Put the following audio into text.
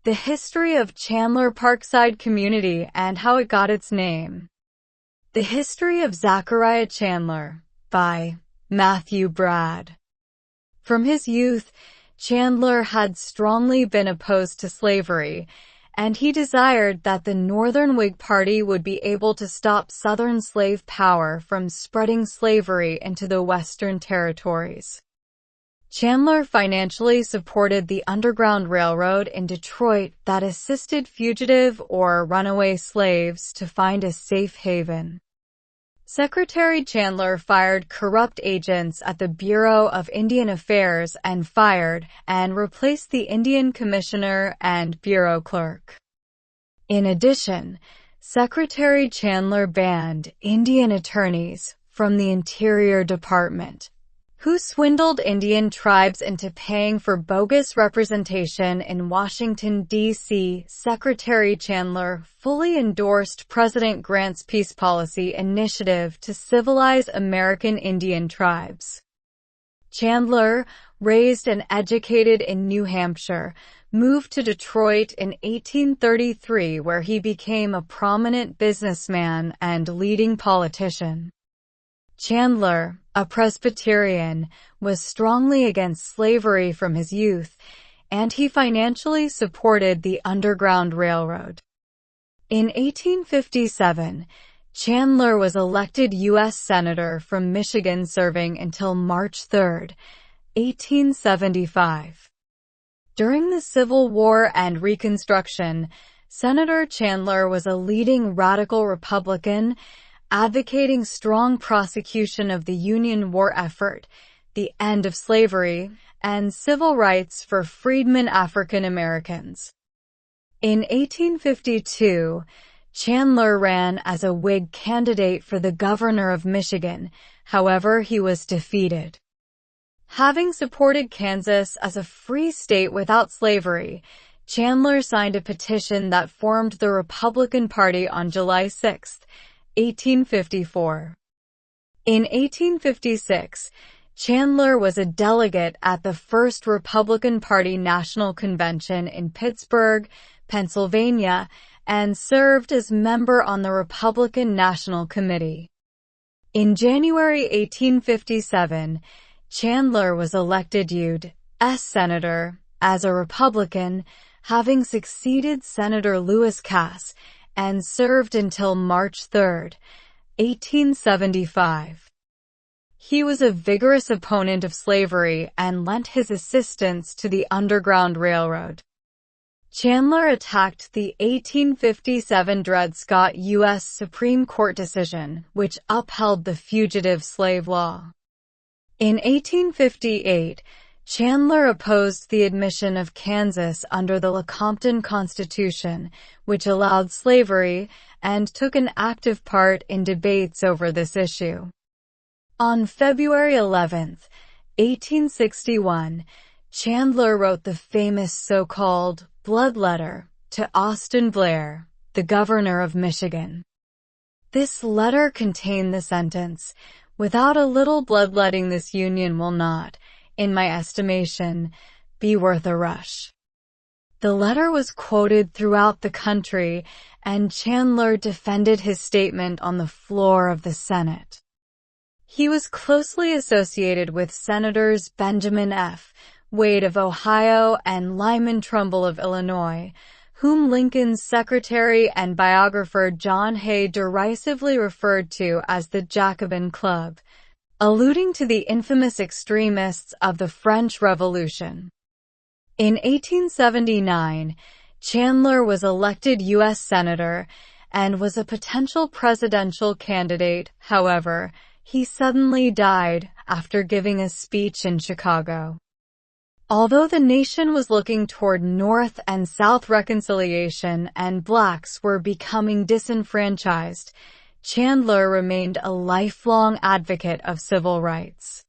The history of Chandler Parkside community and how it got its name. The history of Zachariah Chandler, by Matthew Brad. From his youth, Chandler had strongly been opposed to slavery, and he desired that the Northern Whig Party would be able to stop Southern slave power from spreading slavery into the Western territories. Chandler financially supported the Underground Railroad in Detroit that assisted fugitive or runaway slaves to find a safe haven. Secretary Chandler fired corrupt agents at the Bureau of Indian Affairs and fired and replaced the Indian Commissioner and Bureau Clerk. In addition, Secretary Chandler banned Indian attorneys from the Interior Department, who swindled Indian tribes into paying for bogus representation in Washington, D.C. Secretary Chandler fully endorsed President Grant's peace policy initiative to civilize American Indian tribes. Chandler, raised and educated in New Hampshire, moved to Detroit in 1833, where he became a prominent businessman and leading politician. Chandler, a Presbyterian, was strongly against slavery from his youth, and he financially supported the Underground Railroad. In 1857, Chandler was elected U.S. Senator from Michigan, serving until March 3, 1875. During the Civil War and Reconstruction, Senator Chandler was a leading radical Republican, advocating strong prosecution of the Union war effort, the end of slavery, and civil rights for freedmen African Americans. In 1852, Chandler ran as a Whig candidate for the governor of Michigan. However, he was defeated. Having supported Kansas as a free state without slavery, Chandler signed a petition that formed the Republican Party on July 6, 1854. In 1856, Chandler was a delegate at the first Republican Party National Convention in Pittsburgh, Pennsylvania, and served as member on the Republican National Committee. In January 1857, Chandler was elected U.S. Senator as a Republican, having succeeded Senator Lewis Cass, and served until March 3, 1875. He was a vigorous opponent of slavery and lent his assistance to the Underground Railroad. Chandler attacked the 1857 Dred Scott U.S. Supreme Court decision, which upheld the fugitive slave law. In 1858, Chandler opposed the admission of Kansas under the Lecompton Constitution, which allowed slavery, and took an active part in debates over this issue. On February 11, 1861, Chandler wrote the famous so-called blood letter to Austin Blair, the governor of Michigan. This letter contained the sentence, "Without a little bloodletting this union will not, in my estimation, be worth a rush." The letter was quoted throughout the country, and Chandler defended his statement on the floor of the Senate. He was closely associated with Senators Benjamin F. Wade of Ohio and Lyman Trumbull of Illinois, whom Lincoln's secretary and biographer John Hay derisively referred to as the Jacobin Club, alluding to the infamous extremists of the French Revolution. In 1879, Chandler was elected U.S. Senator and was a potential presidential candidate. However, he suddenly died after giving a speech in Chicago. Although the nation was looking toward North and South reconciliation and blacks were becoming disenfranchised, Chandler remained a lifelong advocate of civil rights.